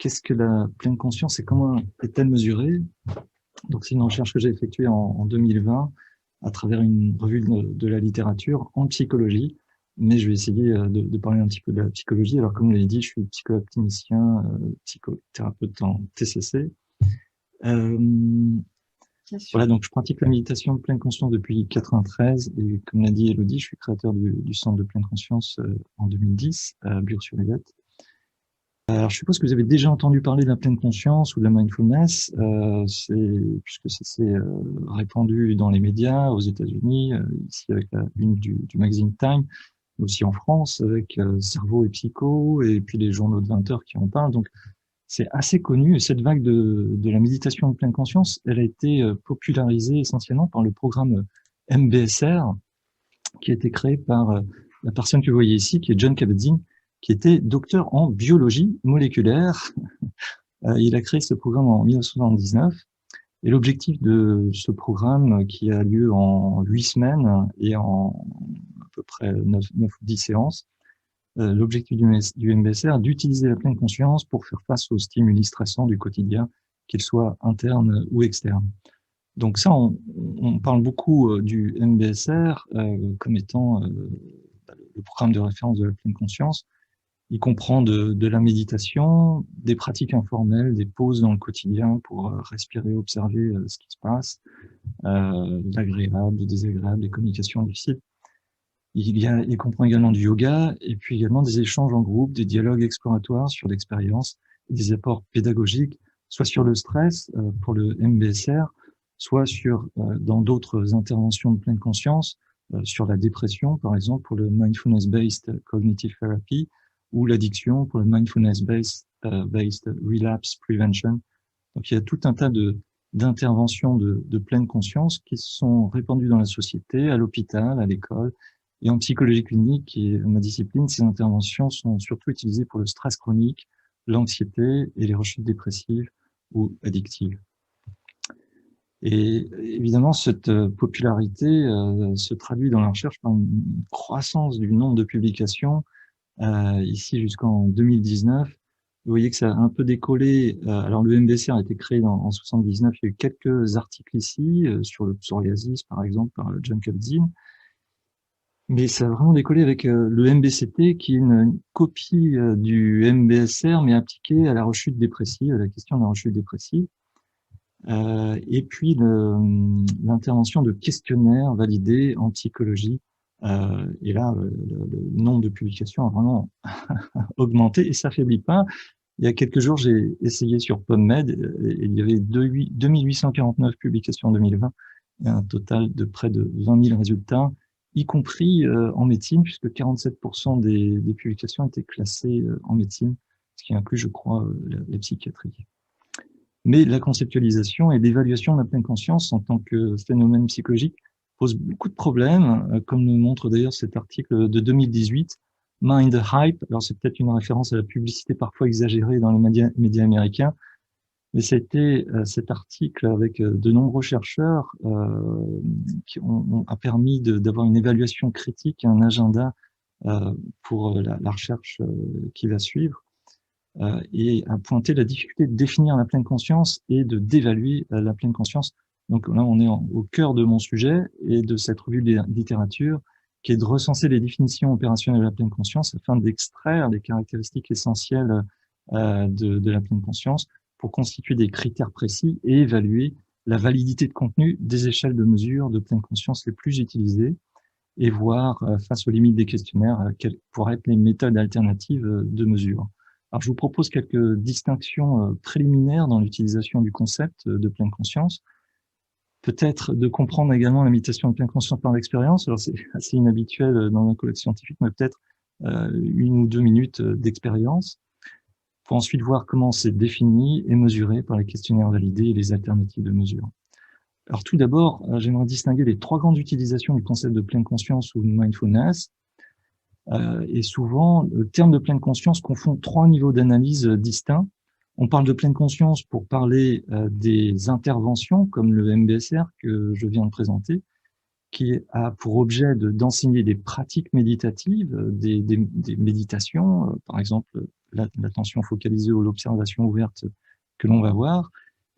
qu'est-ce que la pleine conscience et comment est-elle mesurée? Donc, c'est une recherche que j'ai effectuée en 2020 à travers une revue de la littérature en psychologie. Mais je vais essayer de parler un petit peu de la psychologie. Alors, comme vous l'avez dit, je suis psychologue clinicien, psychothérapeute en TCC. Voilà, donc je pratique la méditation de pleine conscience depuis 93 et comme l'a dit Elodie, je suis créateur du centre de pleine conscience en 2010 à Bure-sur-Yvette. Alors, je suppose que vous avez déjà entendu parler de la pleine conscience ou de la mindfulness, puisque c'est répandu dans les médias aux États-Unis, ici avec la une du magazine Time, mais aussi en France avec Cerveau et Psycho, et puis les journaux de 20 heures qui en parlent. Donc, c'est assez connu. Et cette vague de la méditation de pleine conscience, elle a été popularisée essentiellement par le programme MBSR, qui a été créé par la personne que vous voyez ici, qui est John Kabat-Zinn, qui était docteur en biologie moléculaire. Il a créé ce programme en 1979. Et l'objectif de ce programme, qui a lieu en 8 semaines et en à peu près 9 ou 10 séances, l'objectif du MBSR, d'utiliser la pleine conscience pour faire face aux stimuli stressants du quotidien, qu'ils soient internes ou externes. Donc ça, on parle beaucoup du MBSR comme étant le programme de référence de la pleine conscience. Il comprend de la méditation, des pratiques informelles, des pauses dans le quotidien pour respirer, observer ce qui se passe, l'agréable, le désagréable, les communications difficiles. Il comprend également du yoga et puis également des échanges en groupe, des dialogues exploratoires sur l'expérience, des apports pédagogiques, soit sur le stress pour le MBSR, soit sur dans d'autres interventions de pleine conscience, sur la dépression, par exemple, pour le Mindfulness-Based Cognitive Therapy, ou l'addiction pour le Mindfulness-Based Relapse Prevention. Donc, il y a tout un tas d'interventions de pleine conscience qui sont répandues dans la société, à l'hôpital, à l'école, et en psychologie clinique, qui est ma discipline. Ces interventions sont surtout utilisées pour le stress chronique, l'anxiété et les rechutes dépressives ou addictives. Et évidemment, cette popularité se traduit dans la recherche par une croissance du nombre de publications, ici jusqu'en 2019. Vous voyez que ça a un peu décollé. Alors, le MBSR a été créé en 79. Il y a eu quelques articles ici sur le psoriasis, par exemple, par John Kabat-Zinn. Mais ça a vraiment décollé avec le MBCT, qui est une copie du MBSR, mais appliquée à la rechute dépressive, à la question de la rechute dépressive. Et puis l'intervention de questionnaires validés en psychologie. Et là, le nombre de publications a vraiment augmenté et ça s'affaiblit pas. Il y a quelques jours, j'ai essayé sur PubMed et il y avait 2849 publications en 2020 et un total de près de 20 000 résultats, y compris en médecine, puisque 47% des publications étaient classées en médecine, ce qui inclut, je crois, la psychiatrie. Mais la conceptualisation et l'évaluation de la pleine conscience en tant que phénomène psychologique pose beaucoup de problèmes, comme le montre d'ailleurs cet article de 2018, Mind Hype. Alors c'est peut-être une référence à la publicité parfois exagérée dans les médias américains, mais c'était cet article avec de nombreux chercheurs qui a permis d'avoir une évaluation critique et un agenda pour la recherche qui va suivre. Et à pointer la difficulté de définir la pleine conscience et de d'évaluer la pleine conscience. Donc là, on est au cœur de mon sujet et de cette revue de littérature, qui est de recenser les définitions opérationnelles de la pleine conscience afin d'extraire des caractéristiques essentielles de la pleine conscience pour constituer des critères précis et évaluer la validité de contenu des échelles de mesure de pleine conscience les plus utilisées et voir, face aux limites des questionnaires, quelles pourraient être les méthodes alternatives de mesure. Alors, je vous propose quelques distinctions préliminaires dans l'utilisation du concept de pleine conscience. Peut-être de comprendre également la méditation de pleine conscience par l'expérience. Alors, c'est assez inhabituel dans un colloque scientifique, mais peut-être 1 ou 2 minutes d'expérience, pour ensuite voir comment c'est défini et mesuré par les questionnaires validés et les alternatives de mesure. Alors, tout d'abord, j'aimerais distinguer les 3 grandes utilisations du concept de pleine conscience ou de mindfulness. Et souvent, le terme de pleine conscience confond 3 niveaux d'analyse distincts. On parle de pleine conscience pour parler des interventions, comme le MBSR que je viens de présenter, qui a pour objet d'enseigner des pratiques méditatives, des méditations, par exemple l'attention focalisée ou l'observation ouverte que l'on va voir,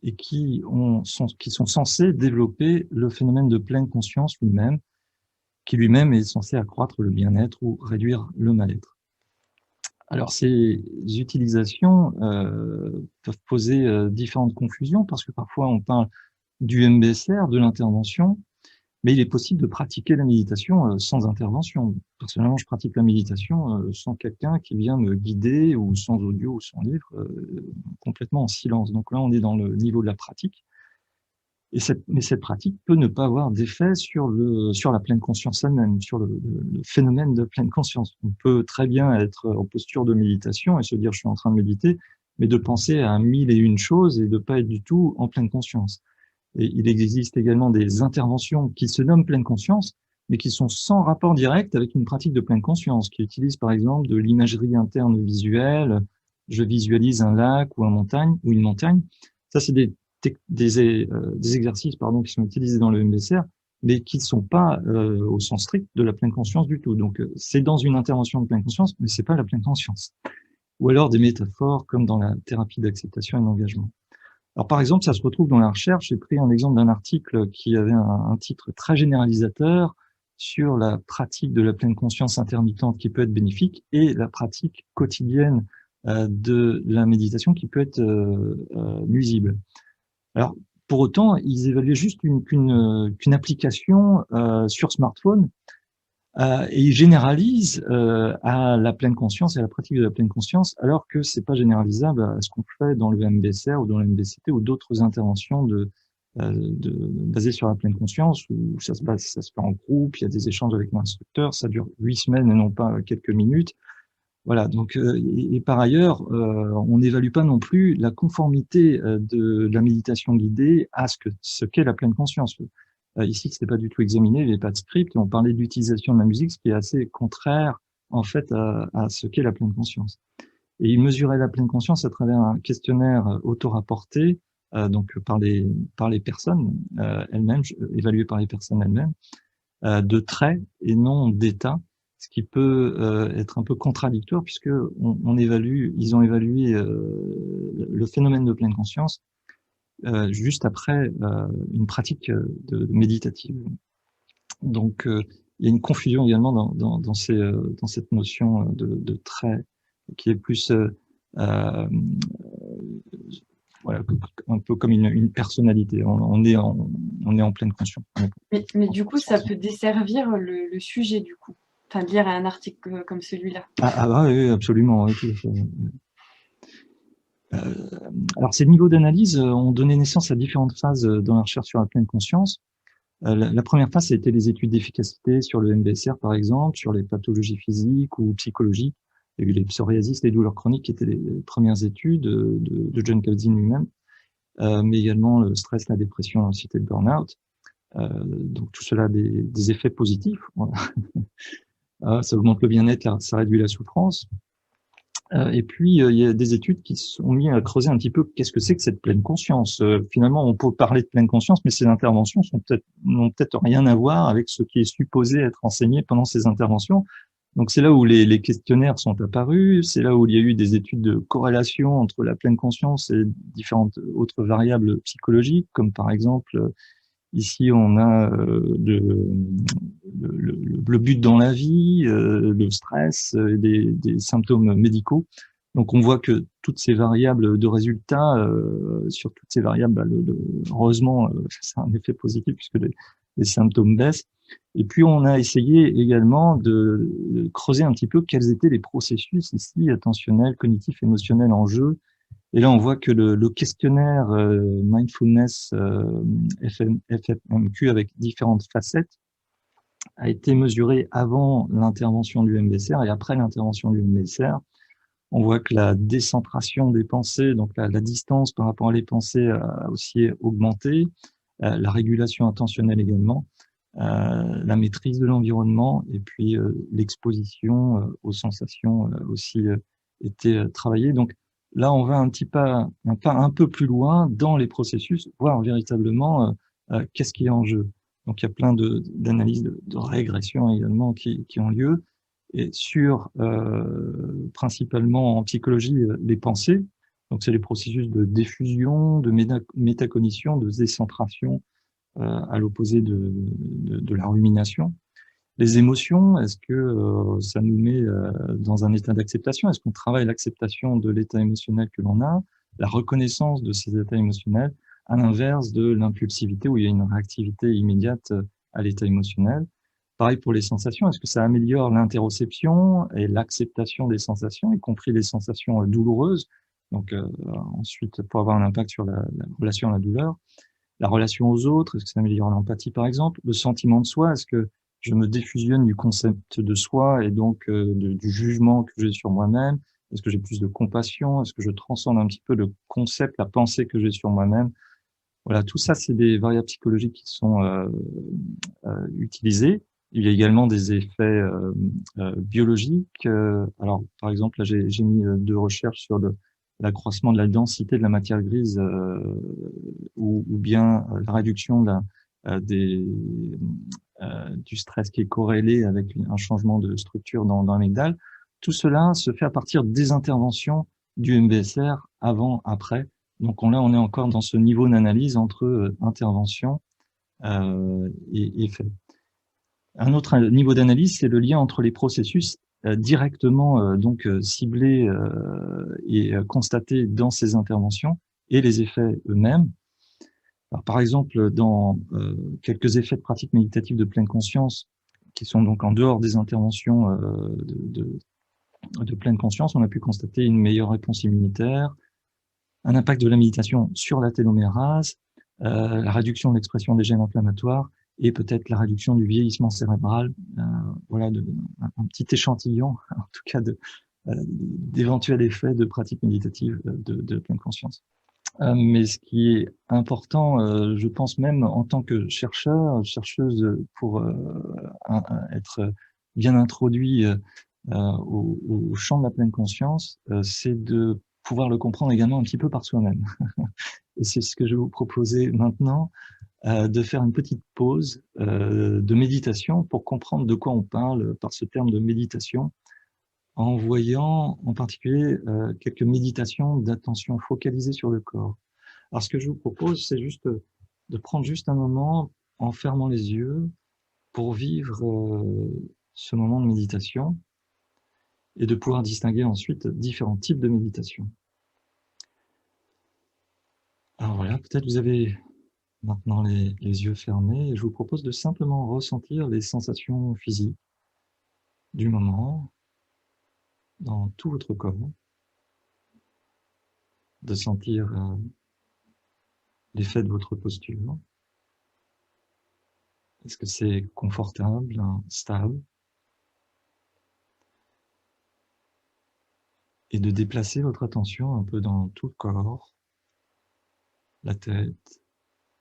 et qui sont censés développer le phénomène de pleine conscience lui-même, qui lui-même est censé accroître le bien-être ou réduire le mal-être. Alors, ces utilisations peuvent poser différentes confusions, parce que parfois on parle du MBSR, de l'intervention, mais il est possible de pratiquer la méditation sans intervention. Personnellement, je pratique la méditation sans quelqu'un qui vient me guider, ou sans audio ou sans livre, complètement en silence. Donc là, on est dans le niveau de la pratique. Mais cette pratique peut ne pas avoir d'effet sur la pleine conscience elle-même, sur le phénomène de pleine conscience. On peut très bien être en posture de méditation et se dire « je suis en train de méditer », mais de penser à 1001 choses et de pas être du tout en pleine conscience. Et il existe également des interventions qui se nomment pleine conscience, mais qui sont sans rapport direct avec une pratique de pleine conscience, qui utilisent par exemple de l'imagerie interne visuelle. Je visualise un lac ou une montagne. Ça, c'est des exercices qui sont utilisés dans le MBSR, mais qui ne sont pas au sens strict de la pleine conscience du tout. Donc, c'est dans une intervention de pleine conscience, mais c'est pas la pleine conscience. Ou alors des métaphores comme dans la thérapie d'acceptation et d'engagement. Alors, par exemple, ça se retrouve dans la recherche. J'ai pris un exemple d'un article qui avait un titre très généralisateur sur la pratique de la pleine conscience intermittente qui peut être bénéfique, et la pratique quotidienne de la méditation qui peut être nuisible. Alors, pour autant, ils évaluaient juste qu'une application sur smartphone, et ils généralisent à la pleine conscience et à la pratique de la pleine conscience, alors que c'est pas généralisable à ce qu'on fait dans le MBSR ou dans le MBCT ou d'autres interventions basées sur la pleine conscience, où ça se fait en groupe, il y a des échanges avec l'instructeur, ça dure 8 semaines et non pas quelques minutes. Voilà, donc, et par ailleurs, on n'évalue pas non plus la conformité de la méditation guidée à ce qu'est la pleine conscience. Ici, ce n'est pas du tout examiné, il n'y avait pas de script, et on parlait d'utilisation de la musique, ce qui est assez contraire, en fait, à ce qu'est la pleine conscience. Et il mesurait la pleine conscience à travers un questionnaire auto-rapporté, donc par les personnes elles-mêmes, évalué par les personnes elles-mêmes, de traits et non d'état, ce qui peut être un peu contradictoire, puisque ils ont évalué le phénomène de pleine conscience juste après une pratique méditative. Donc, il y a une confusion également dans cette notion de trait, qui est plus voilà, un peu comme une personnalité. On est en pleine conscience. Mais du coup, ça peut desservir le sujet, du coup. Enfin, de lire un article comme celui-là. Oui, absolument. Oui, tout à fait. Alors, ces niveaux d'analyse ont donné naissance à différentes phases dans la recherche sur la pleine conscience. La première phase, c'était les études d'efficacité sur le MBSR, par exemple, sur les pathologies physiques ou psychologiques. Il y a eu les psoriasis, les douleurs chroniques, qui étaient les premières études de John Kabat-Zinn lui-même, mais également le stress, la dépression, l'anxiété, le burn-out. Donc, tout cela a des effets positifs. Voilà. Ça augmente le bien-être, ça réduit la souffrance. Et puis, il y a des études qui sont mis à creuser un petit peu qu'est-ce que c'est que cette pleine conscience. Finalement, on peut parler de pleine conscience, mais ces interventions n'ont peut-être rien à voir avec ce qui est supposé être enseigné pendant ces interventions. Donc, c'est là où les questionnaires sont apparus, c'est là où il y a eu des études de corrélation entre la pleine conscience et différentes autres variables psychologiques, comme par exemple, ici, on a le but dans la vie, le stress, des symptômes médicaux. Donc, on voit que toutes ces variables de résultats, sur toutes ces variables, heureusement, ça a un effet positif puisque les symptômes baissent. Et puis, on a essayé également de creuser un petit peu quels étaient les processus ici, attentionnels, cognitifs, émotionnels en jeu. Et là, on voit que le questionnaire Mindfulness FFMQ avec différentes facettes a été mesuré avant l'intervention du MBSR et après l'intervention du MBSR. On voit que la décentration des pensées, donc la distance par rapport à les pensées, a aussi augmenté, la régulation intentionnelle également, la maîtrise de l'environnement, et puis l'exposition aux sensations aussi était travaillée. Donc, là, on va un pas un peu plus loin dans les processus, voir véritablement qu'est-ce qui est en jeu. Donc, il y a plein d'analyses de régression également qui ont lieu. et sur principalement en psychologie les pensées. Donc c'est les processus de diffusion, de métacognition, de décentration à l'opposé de la rumination. Les émotions, est-ce que ça nous met dans un état d'acceptation? Est-ce qu'on travaille l'acceptation de l'état émotionnel que l'on a, la reconnaissance de ces états émotionnels, à l'inverse de l'impulsivité où il y a une réactivité immédiate à l'état émotionnel? Pareil pour les sensations, est-ce que ça améliore l'interoception et l'acceptation des sensations, y compris les sensations douloureuses? Donc ensuite, pour avoir un impact sur la relation à la douleur. La relation aux autres, est-ce que ça améliore l'empathie par exemple? Le sentiment de soi, est-ce que je me défusionne du concept de soi et donc du jugement que j'ai sur moi-même? Est-ce que j'ai plus de compassion? Est-ce que je transcende un petit peu le concept, la pensée que j'ai sur moi-même? Voilà, tout ça, c'est des variables psychologiques qui sont utilisées. Il y a également des effets biologiques. Alors, par exemple, là, j'ai mis deux recherches sur l'accroissement de la densité de la matière grise ou bien la réduction de du stress qui est corrélé avec un changement de structure dans l'amygdale. Tout cela se fait à partir des interventions du MBSR avant, après. Donc là, on est encore dans ce niveau d'analyse entre intervention et fait. Un autre niveau d'analyse, c'est le lien entre les processus directement ciblés et constatés dans ces interventions et les effets eux-mêmes. Alors, par exemple, dans quelques effets de pratique méditative de pleine conscience, qui sont donc en dehors des interventions de pleine conscience, on a pu constater une meilleure réponse immunitaire, un impact de la méditation sur la télomérase, la réduction de l'expression des gènes inflammatoires et peut-être la réduction du vieillissement cérébral. Voilà un petit échantillon, en tout cas, d'éventuels effets de pratique méditative de pleine conscience. Mais ce qui est important, je pense même en tant que chercheur, chercheuse, pour être bien introduit au champ de la pleine conscience, c'est de pouvoir le comprendre également un petit peu par soi-même. Et c'est ce que je vais vous proposer maintenant, de faire une petite pause de méditation pour comprendre de quoi on parle par ce terme de méditation, en voyant en particulier quelques méditations d'attention focalisée sur le corps. Alors ce que je vous propose, c'est juste de prendre juste un moment en fermant les yeux pour vivre ce moment de méditation et de pouvoir distinguer ensuite différents types de méditation. Alors voilà, peut-être vous avez maintenant les yeux fermés et je vous propose de simplement ressentir les sensations physiques du moment dans tout votre corps, de sentir l'effet de votre posture. Est-ce que c'est confortable, stable? Et de déplacer votre attention un peu dans tout le corps, la tête,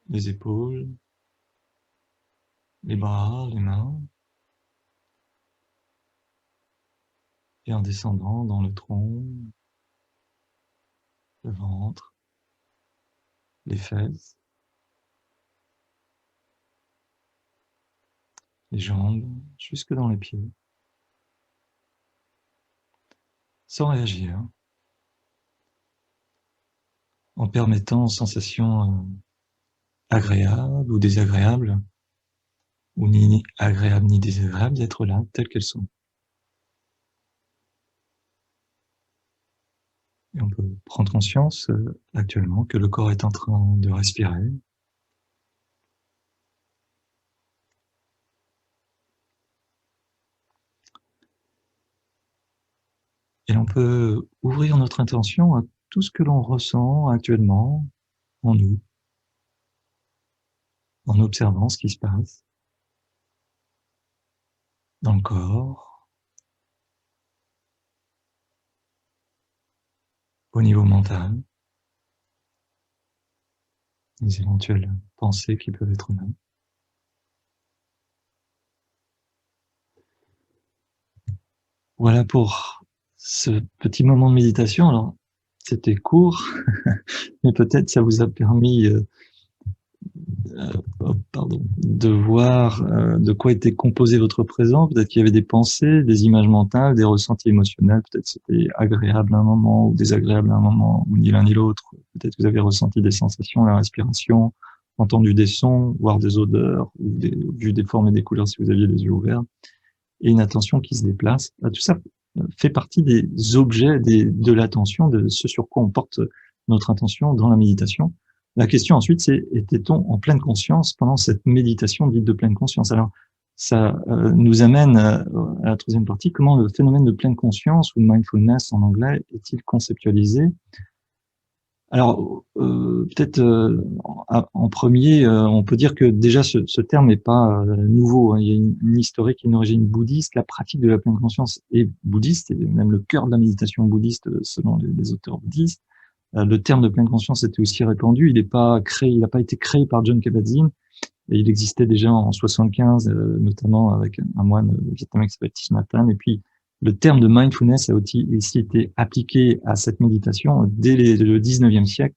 les épaules, les bras, les mains, et en descendant dans le tronc, le ventre, les fesses, les jambes, jusque dans les pieds, sans réagir, en permettant aux sensations agréables ou désagréables, ou ni agréables ni désagréables, d'être là, telles qu'elles sont. Et on peut prendre conscience actuellement que le corps est en train de respirer. Et on peut ouvrir notre intention à tout ce que l'on ressent actuellement en nous, en observant ce qui se passe dans le corps, au niveau mental, les éventuelles pensées qui peuvent être là. Voilà pour ce petit moment de méditation. Alors, c'était court, mais peut-être ça vous a permis de voir de quoi était composé votre présent. Peut-être qu'il y avait des pensées, des images mentales, des ressentis émotionnels. Peut-être c'était agréable à un moment ou désagréable à un moment, ou ni l'un ni l'autre. Peut-être que vous avez ressenti des sensations, la respiration, entendu des sons, voir des odeurs, ou vu des formes et des couleurs si vous aviez les yeux ouverts, et une attention qui se déplace. Tout ça fait partie des objets de l'attention, de ce sur quoi on porte notre attention dans la méditation. La question ensuite, c'est était-on en pleine conscience pendant cette méditation dite de pleine conscience? Alors, ça nous amène à la troisième partie, comment le phénomène de pleine conscience, ou mindfulness en anglais, est-il conceptualisé? Alors, peut-être en premier, on peut dire que déjà ce terme n'est pas nouveau, hein. Il y a une historique, une origine bouddhiste. La pratique de la pleine conscience est bouddhiste, et même le cœur de la méditation bouddhiste selon les auteurs bouddhistes. Le terme de pleine conscience était aussi répandu. Il n'a pas été créé par Jon Kabat-Zinn, et il existait déjà en 75, notamment avec un moine vietnamien qui s'appelle Thich Nhat Hanh. Et puis, le terme de mindfulness a aussi été appliqué à cette méditation dès le 19e siècle.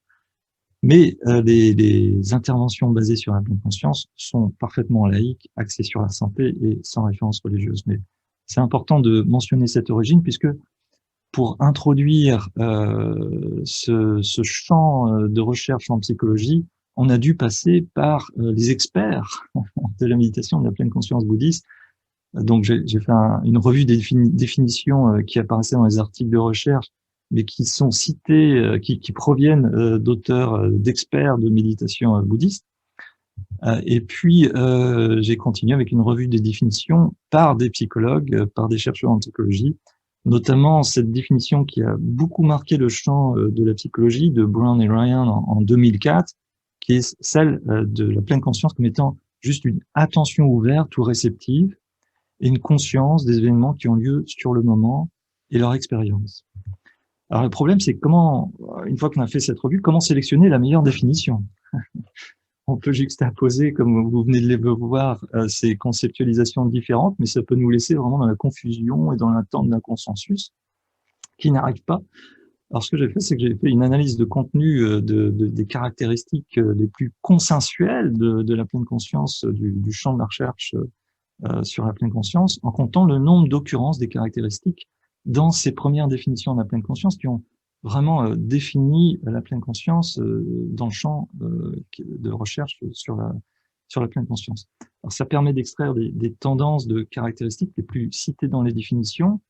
Mais les interventions basées sur la pleine conscience sont parfaitement laïques, axées sur la santé et sans référence religieuse. Mais c'est important de mentionner cette origine, puisque pour introduire ce champ de recherche en psychologie, on a dû passer par les experts de la méditation de la pleine conscience bouddhiste. Donc, j'ai fait une revue des définitions qui apparaissaient dans les articles de recherche, mais qui sont cités, qui proviennent d'auteurs, d'experts de méditation bouddhiste. Et puis, j'ai continué avec une revue des définitions par des psychologues, par des chercheurs en psychologie, notamment cette définition qui a beaucoup marqué le champ de la psychologie de Brown et Ryan en 2004, qui est celle de la pleine conscience comme étant juste une attention ouverte ou réceptive et une conscience des événements qui ont lieu sur le moment et leur expérience. Alors le problème, c'est comment, une fois qu'on a fait cette revue, comment sélectionner la meilleure définition? On peut juxtaposer, comme vous venez de le voir, ces conceptualisations différentes, mais ça peut nous laisser vraiment dans la confusion et dans l'attente d'un consensus qui n'arrive pas. Alors, ce que j'ai fait, c'est que j'ai fait une analyse de contenu des caractéristiques les plus consensuelles de la pleine conscience, du champ de la recherche sur la pleine conscience, en comptant le nombre d'occurrences des caractéristiques dans ces premières définitions de la pleine conscience qui ont vraiment défini la pleine conscience dans le champ de recherche sur la pleine conscience. Alors, ça permet d'extraire des tendances de caractéristiques les plus citées dans les définitions.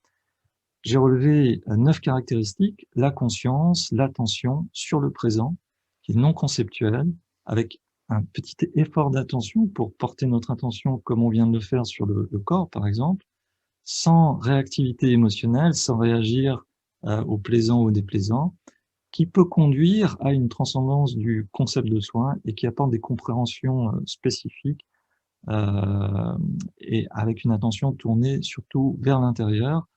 J'ai relevé 9 caractéristiques: la conscience, l'attention sur le présent, qui est non conceptuel, avec un petit effort d'attention pour porter notre attention, comme on vient de le faire sur le corps, par exemple, sans réactivité émotionnelle, sans réagir au plaisant ou au déplaisant, qui peut conduire à une transcendance du concept de soi et qui apporte des compréhensions spécifiques et avec une attention tournée surtout vers l'intérieur.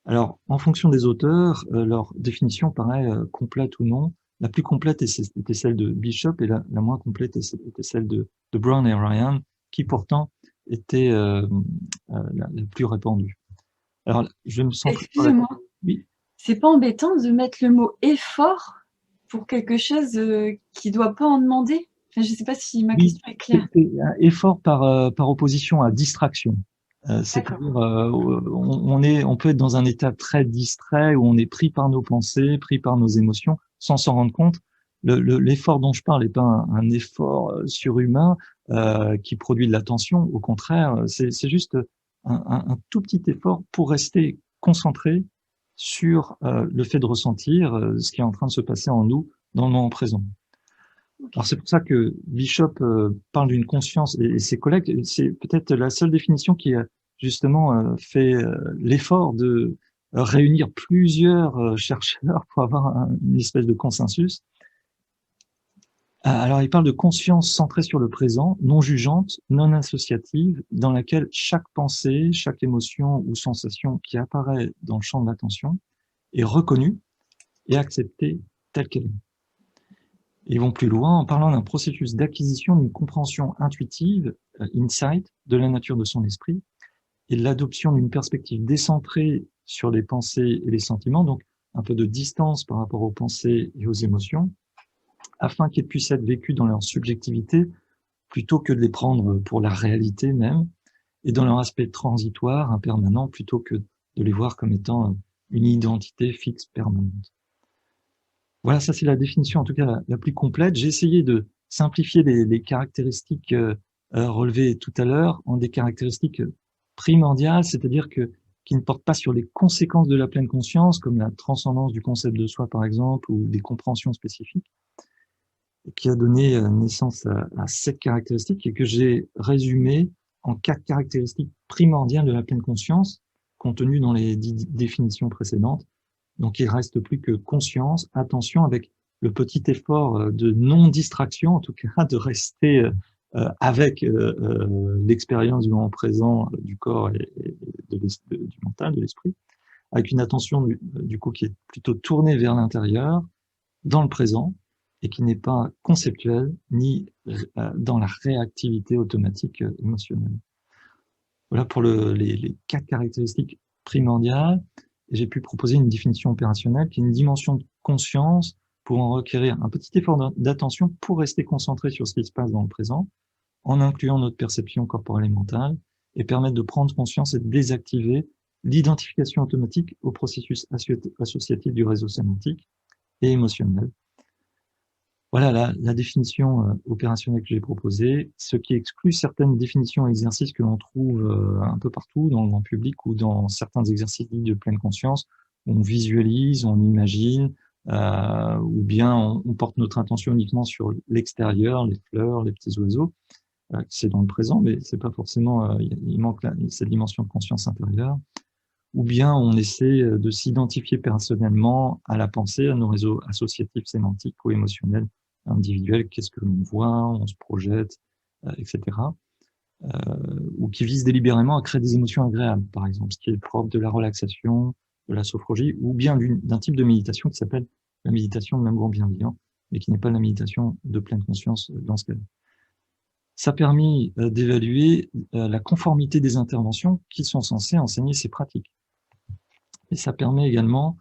Alors, en fonction des auteurs, leur définition paraît complète ou non. La plus complète était celle de Bishop et la moins complète était celle de Brown et Ryan, qui pourtant était la plus répandue. Alors, je me sens... Excusez-moi, oui. C'est pas embêtant de mettre le mot effort pour quelque chose qui doit pas en demander? Enfin, je sais pas si ma question est claire. Effort par opposition à distraction. C'est-à-dire, on peut être dans un état très distrait où on est pris par nos pensées, pris par nos émotions, sans s'en rendre compte. L'effort dont je parle n'est pas un effort surhumain qui produit de la tension. Au contraire, c'est juste un tout petit effort pour rester concentré sur le fait de ressentir ce qui est en train de se passer en nous dans le moment présent. Alors c'est pour ça que Bishop parle d'une conscience, et ses collègues, c'est peut-être la seule définition qui a justement fait l'effort de réunir plusieurs chercheurs pour avoir une espèce de consensus. Alors il parle de conscience centrée sur le présent, non jugeante, non associative, dans laquelle chaque pensée, chaque émotion ou sensation qui apparaît dans le champ de l'attention est reconnue et acceptée telle qu'elle est. Ils vont plus loin en parlant d'un processus d'acquisition d'une compréhension intuitive, insight, de la nature de son esprit, et de l'adoption d'une perspective décentrée sur les pensées et les sentiments, donc un peu de distance par rapport aux pensées et aux émotions, afin qu'elles puissent être vécues dans leur subjectivité plutôt que de les prendre pour la réalité même, et dans leur aspect transitoire, impermanent, plutôt que de les voir comme étant une identité fixe permanente. Voilà, ça c'est la définition en tout cas la plus complète. J'ai essayé de simplifier les caractéristiques relevées tout à l'heure en des caractéristiques primordiales, c'est-à-dire qui ne portent pas sur les conséquences de la pleine conscience, comme la transcendance du concept de soi par exemple, ou des compréhensions spécifiques, qui a donné naissance à cette caractéristique et que j'ai résumé en 4 caractéristiques primordiales de la pleine conscience, contenues dans les définitions précédentes. Donc, il reste plus que conscience, attention, avec le petit effort de non-distraction, en tout cas, de rester avec l'expérience du moment présent, du corps et du mental, de l'esprit, avec une attention du coup qui est plutôt tournée vers l'intérieur, dans le présent, et qui n'est pas conceptuelle ni dans la réactivité automatique émotionnelle. Voilà pour les 4 caractéristiques primordiales. J'ai pu proposer une définition opérationnelle qui est une dimension de conscience pour en requérir un petit effort d'attention pour rester concentré sur ce qui se passe dans le présent, en incluant notre perception corporelle et mentale, et permettre de prendre conscience et de désactiver l'identification automatique au processus associatif du réseau sémantique et émotionnel. Voilà la définition opérationnelle que j'ai proposée, ce qui exclut certaines définitions et exercices que l'on trouve un peu partout dans le grand public ou dans certains exercices de pleine conscience. On visualise, on imagine, ou bien on porte notre attention uniquement sur l'extérieur, les fleurs, les petits oiseaux. C'est dans le présent, mais c'est pas forcément, il manque cette dimension de conscience intérieure. Ou bien on essaie de s'identifier personnellement à la pensée, à nos réseaux associatifs, sémantiques ou émotionnels individuels, qu'est-ce que l'on voit, on se projette, etc. Ou qui vise délibérément à créer des émotions agréables, par exemple, ce qui est propre de la relaxation, de la sophrologie, ou bien d'un type de méditation qui s'appelle la méditation de l'amour bienveillant, mais qui n'est pas la méditation de pleine conscience dans ce cas-là. Ça a permis d'évaluer la conformité des interventions qui sont censées enseigner ces pratiques. Et ça permet également,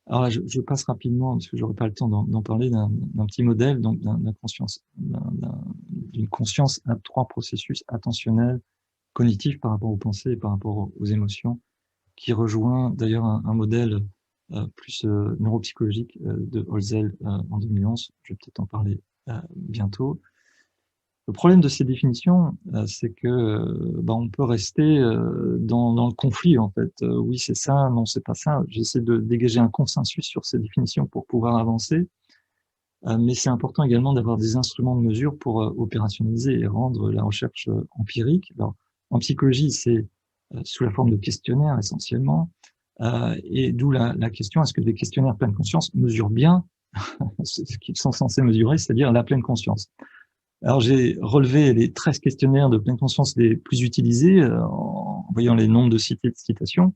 alors là, je passe rapidement parce que j'aurai pas le temps d'en parler, d'un petit modèle, donc d'une conscience à 3 processus attentionnels, cognitifs par rapport aux pensées et par rapport aux émotions, qui rejoint d'ailleurs un modèle plus neuropsychologique de Holzel en 2011. Je vais peut-être en parler bientôt. Le problème de ces définitions, c'est que on peut rester dans le conflit en fait. Oui, c'est ça, non, c'est pas ça. J'essaie de dégager un consensus sur ces définitions pour pouvoir avancer, mais c'est important également d'avoir des instruments de mesure pour opérationnaliser et rendre la recherche empirique. Alors, en psychologie, c'est sous la forme de questionnaires essentiellement, et d'où la question, est-ce que les questionnaires pleine conscience mesurent bien ce qu'ils sont censés mesurer, c'est-à-dire la pleine conscience? Alors, j'ai relevé les 13 questionnaires de pleine conscience les plus utilisés en voyant les nombres de citations.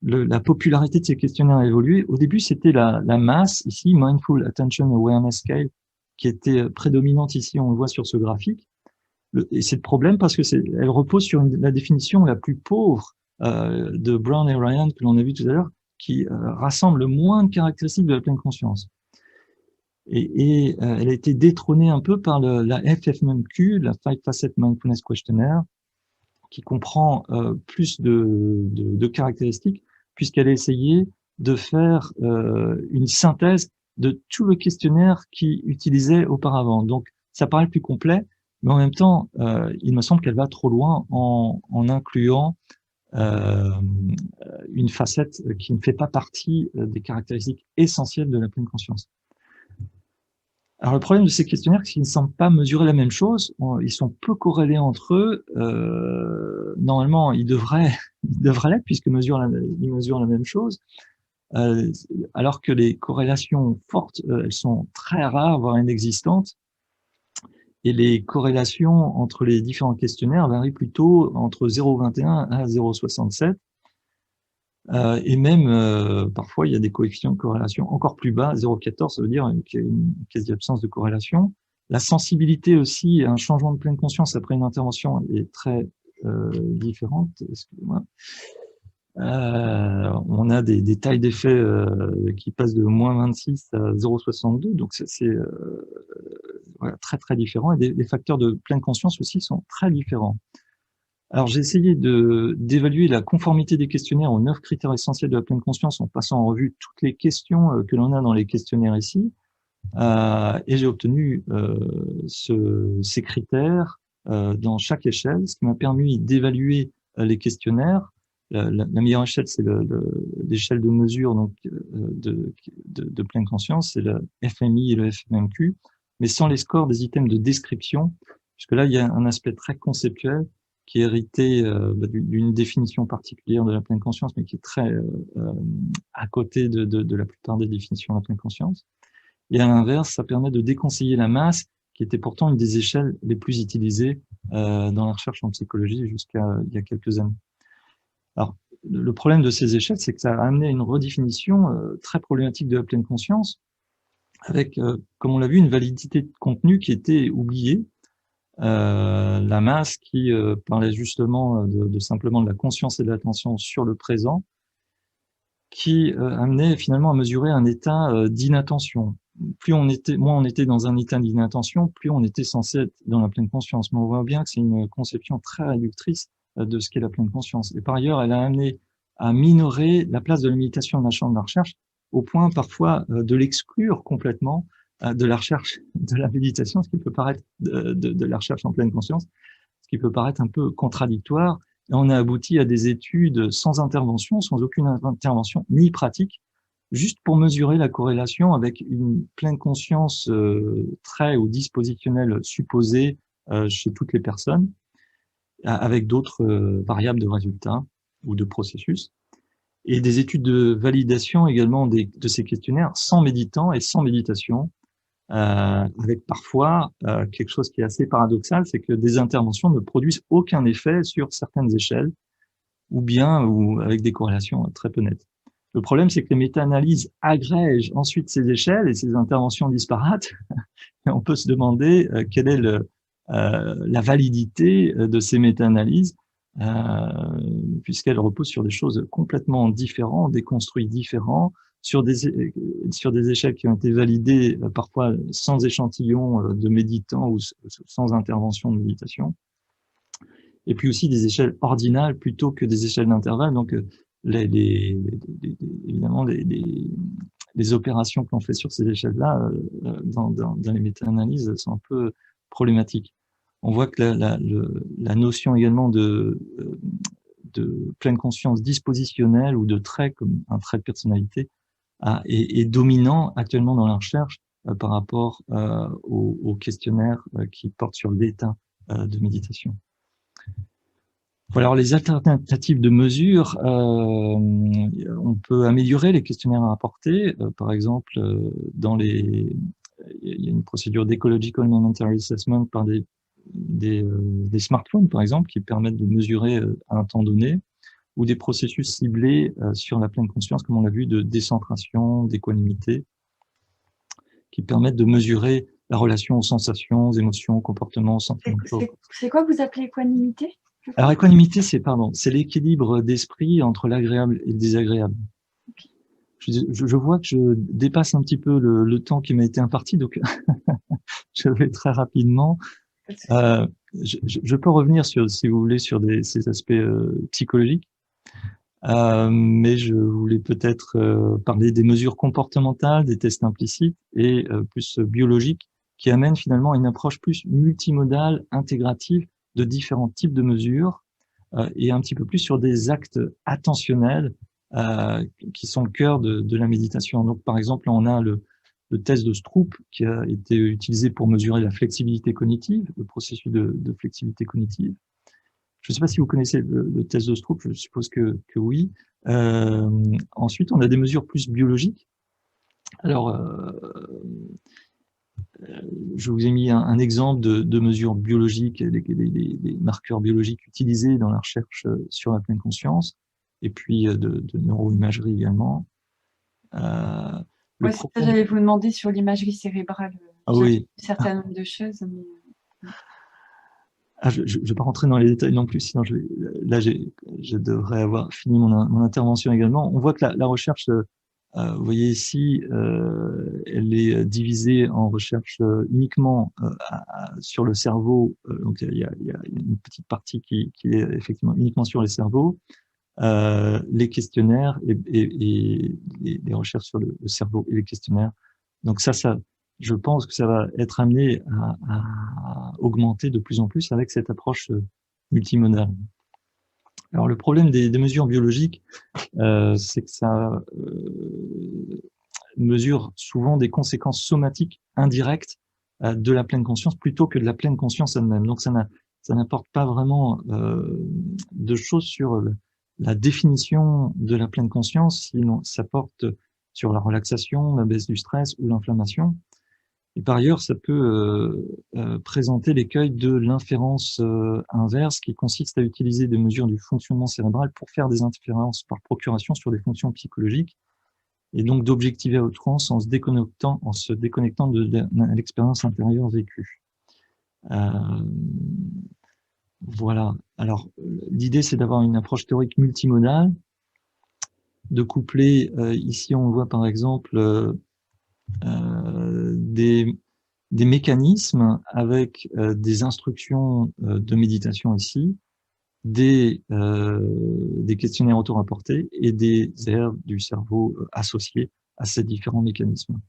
La popularité de ces questionnaires a évolué. Au début, c'était la masse, ici, Mindful Attention Awareness Scale, qui était prédominante ici, on le voit sur ce graphique. Et c'est le problème parce que elle repose sur la définition la plus pauvre de Brown et Ryan, que l'on a vu tout à l'heure, qui rassemble le moins de caractéristiques de la pleine conscience. Et elle a été détrônée un peu par la FFMQ, la Five Facet Mindfulness Questionnaire, qui comprend plus de caractéristiques, puisqu'elle a essayé de faire une synthèse de tout le questionnaire qui utilisait auparavant. Donc, ça paraît plus complet, mais en même temps, il me semble qu'elle va trop loin en incluant une facette qui ne fait pas partie des caractéristiques essentielles de la pleine conscience. Alors, le problème de ces questionnaires, c'est qu'ils ne semblent pas mesurer la même chose. Ils sont peu corrélés entre eux. Normalement, ils devraient l'être, puisqu'ils mesurent la même chose. Alors que les corrélations fortes, elles sont très rares, voire inexistantes. Et les corrélations entre les différents questionnaires varient plutôt entre 0,21 à 0,67. Et même, parfois, il y a des coefficients de corrélation encore plus bas, 0,14, ça veut dire qu'il y a une quasi-absence de corrélation. La sensibilité aussi à un changement de pleine conscience après une intervention est très différente. Excusez-moi. On a des tailles d'effet qui passent de moins 26 à 0,62, donc voilà, très très différents, et les facteurs de pleine conscience aussi sont très différents. Alors, j'ai essayé d'évaluer la conformité des questionnaires aux 9 critères essentiels de la pleine conscience en passant en revue toutes les questions que l'on a dans les questionnaires ici. Et j'ai obtenu ces critères dans chaque échelle, ce qui m'a permis d'évaluer les questionnaires. La meilleure échelle, c'est l'échelle de mesure donc, de pleine conscience, c'est le FMI et le FMQ, mais sans les scores des items de description, puisque là, il y a un aspect très conceptuel qui est hérité d'une définition particulière de la pleine conscience, mais qui est très à côté de la plupart des définitions de la pleine conscience. Et à l'inverse, ça permet de déconseiller la masse, qui était pourtant une des échelles les plus utilisées dans la recherche en psychologie jusqu'à il y a quelques années. Alors, le problème de ces échelles, c'est que ça a amené une redéfinition très problématique de la pleine conscience, avec, comme on l'a vu, une validité de contenu qui était oubliée. La masse qui parlait justement de simplement de la conscience et de l'attention sur le présent, qui amenait finalement à mesurer un état d'inattention. Moins on était dans un état d'inattention, plus on était censé être dans la pleine conscience. Mais on voit bien que c'est une conception très réductrice de ce qu'est la pleine conscience. Et par ailleurs, elle a amené à minorer la place de la méditation dans le champ de la recherche, au point parfois de l'exclure complètement de la recherche de la méditation, ce qui peut paraître de la recherche en pleine conscience, ce qui peut paraître un peu contradictoire. Et on a abouti à des études sans intervention, sans aucune intervention ni pratique, juste pour mesurer la corrélation avec une pleine conscience très ou dispositionnelle supposée chez toutes les personnes, avec d'autres variables de résultats ou de processus, et des études de validation également de ces questionnaires sans méditant et sans méditation, avec parfois quelque chose qui est assez paradoxal, c'est que des interventions ne produisent aucun effet sur certaines échelles, ou avec des corrélations très peu nettes. Le problème, c'est que les méta-analyses agrègent ensuite ces échelles et ces interventions disparates, et on peut se demander quelle est la validité de ces méta-analyses, puisqu'elles reposent sur des choses complètement différentes, des construits différents, sur des échelles qui ont été validées parfois sans échantillon de méditants ou sans intervention de méditation, et puis aussi des échelles ordinales plutôt que des échelles d'intervalle. Donc évidemment les opérations que l'on fait sur ces échelles-là dans les méta-analyses sont un peu problématiques. On voit que la notion également de pleine conscience dispositionnelle ou de trait, comme un trait de personnalité, est dominant actuellement dans la recherche par rapport aux questionnaires qui portent sur l'état de méditation. Voilà, alors les alternatives de mesure, on peut améliorer les questionnaires à apporter. Par exemple, il y a une procédure d'Ecological Momentary Assessment par des smartphones, par exemple, qui permettent de mesurer à un temps donné, ou des processus ciblés sur la pleine conscience, comme on l'a vu, de décentration, d'équanimité, qui permettent de mesurer la relation aux sensations, aux émotions, aux comportements, aux sentiments. C'est quoi vous appelez équanimité? Alors, équanimité, c'est l'équilibre d'esprit entre l'agréable et le désagréable. Okay. Je vois que je dépasse un petit peu le temps qui m'a été imparti, donc je vais très rapidement. Je peux revenir si vous voulez, sur ces aspects psychologiques, mais je voulais peut-être parler des mesures comportementales, des tests implicites et plus biologiques, qui amènent finalement une approche plus multimodale, intégrative, de différents types de mesures et un petit peu plus sur des actes attentionnels qui sont le cœur de la méditation. Donc, par exemple, là, on a le test de Stroop qui a été utilisé pour mesurer la flexibilité cognitive, le processus de flexibilité cognitive. Je ne sais pas si vous connaissez le test de Stroop, je suppose que oui. Ensuite, on a des mesures plus biologiques. Alors, je vous ai mis un exemple de mesures biologiques, des marqueurs biologiques utilisés dans la recherche sur la pleine conscience, et puis de neuroimagerie également. Ouais, j'allais vous demander sur l'imagerie cérébrale. Oui. Un certain nombre de choses. Mais... je ne vais pas rentrer dans les détails non plus, sinon je devrais avoir fini mon intervention également. On voit que la recherche Vous voyez ici, elle est divisée en recherche uniquement sur le cerveau. Donc il y a une petite partie qui est effectivement uniquement sur les cerveaux, les questionnaires et les recherches sur le cerveau et les questionnaires. Donc ça, je pense que ça va être amené à augmenter de plus en plus avec cette approche multimodale. Alors le problème des mesures biologiques, c'est que ça mesure souvent des conséquences somatiques indirectes de la pleine conscience plutôt que de la pleine conscience elle-même. Donc ça n'apporte pas vraiment de choses sur la définition de la pleine conscience, sinon ça porte sur la relaxation, la baisse du stress ou l'inflammation. Et par ailleurs, ça peut présenter l'écueil de l'inférence inverse qui consiste à utiliser des mesures du fonctionnement cérébral pour faire des inférences par procuration sur des fonctions psychologiques et donc d'objectiver à outrance en se déconnectant de l'expérience intérieure vécue. Voilà. Alors, l'idée, c'est d'avoir une approche théorique multimodale, de coupler, ici on voit par exemple des mécanismes avec des instructions de méditation ici, des questionnaires auto-rapportés et des aires du cerveau associées à ces différents mécanismes.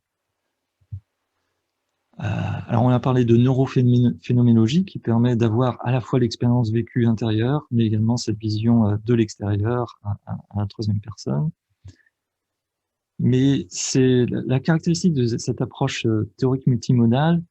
Alors on a parlé de neurophénoménologie qui permet d'avoir à la fois l'expérience vécue intérieure, mais également cette vision de l'extérieur à la troisième personne. Mais c'est la caractéristique de cette approche théorique multimodale,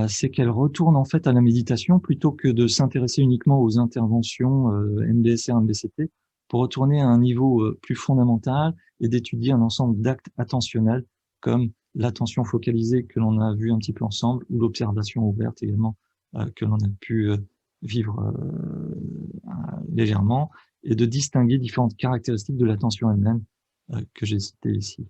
c'est qu'elle retourne en fait à la méditation plutôt que de s'intéresser uniquement aux interventions MBSR, MBCT, pour retourner à un niveau plus fondamental et d'étudier un ensemble d'actes attentionnels comme l'attention focalisée que l'on a vu un petit peu ensemble ou l'observation ouverte également que l'on a pu vivre légèrement et de distinguer différentes caractéristiques de l'attention elle-même que j'ai citées ici.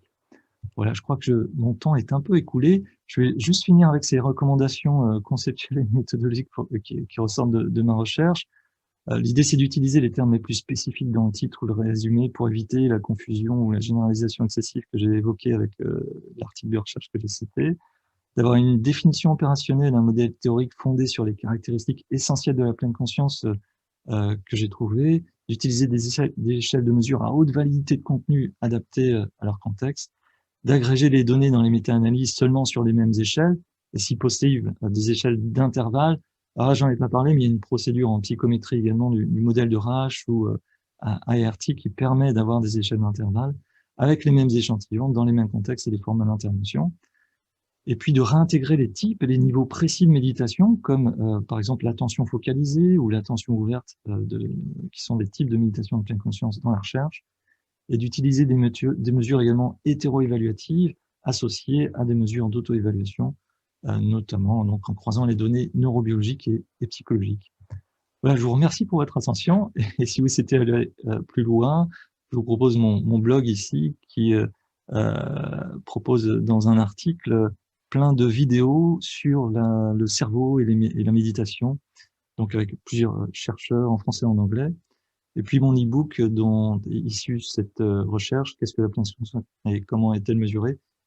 Voilà, je crois que mon temps est un peu écoulé. Je vais juste finir avec ces recommandations conceptuelles et méthodologiques qui ressortent de ma recherche. L'idée, c'est d'utiliser les termes les plus spécifiques dans le titre ou le résumé pour éviter la confusion ou la généralisation excessive que j'ai évoquée avec l'article de recherche que j'ai cité. D'avoir une définition opérationnelle, un modèle théorique fondé sur les caractéristiques essentielles de la pleine conscience que j'ai trouvé, d'utiliser des échelles de mesure à haute validité de contenu adaptées à leur contexte, d'agréger les données dans les méta-analyses seulement sur les mêmes échelles, et si possible, des échelles d'intervalle. Alors là, j'en ai pas parlé, mais il y a une procédure en psychométrie également du modèle de Rasch ou ART qui permet d'avoir des échelles d'intervalle avec les mêmes échantillons, dans les mêmes contextes et les formats d'intervention. Et puis de réintégrer les types et les niveaux précis de méditation, comme par exemple l'attention focalisée ou l'attention ouverte, qui sont des types de méditation de pleine conscience dans la recherche, et d'utiliser des mesures également hétéro-évaluatives associées à des mesures d'auto-évaluation, notamment donc, en croisant les données neurobiologiques et psychologiques. Voilà, je vous remercie pour votre attention, et si vous souhaitez aller plus loin, je vous propose mon blog ici qui propose dans un article plein de vidéos sur le cerveau et la méditation, donc avec plusieurs chercheurs en français et en anglais. Et puis mon e-book dont est issue cette recherche, qu'est-ce que la pleine conscience et comment est-elle mesurée,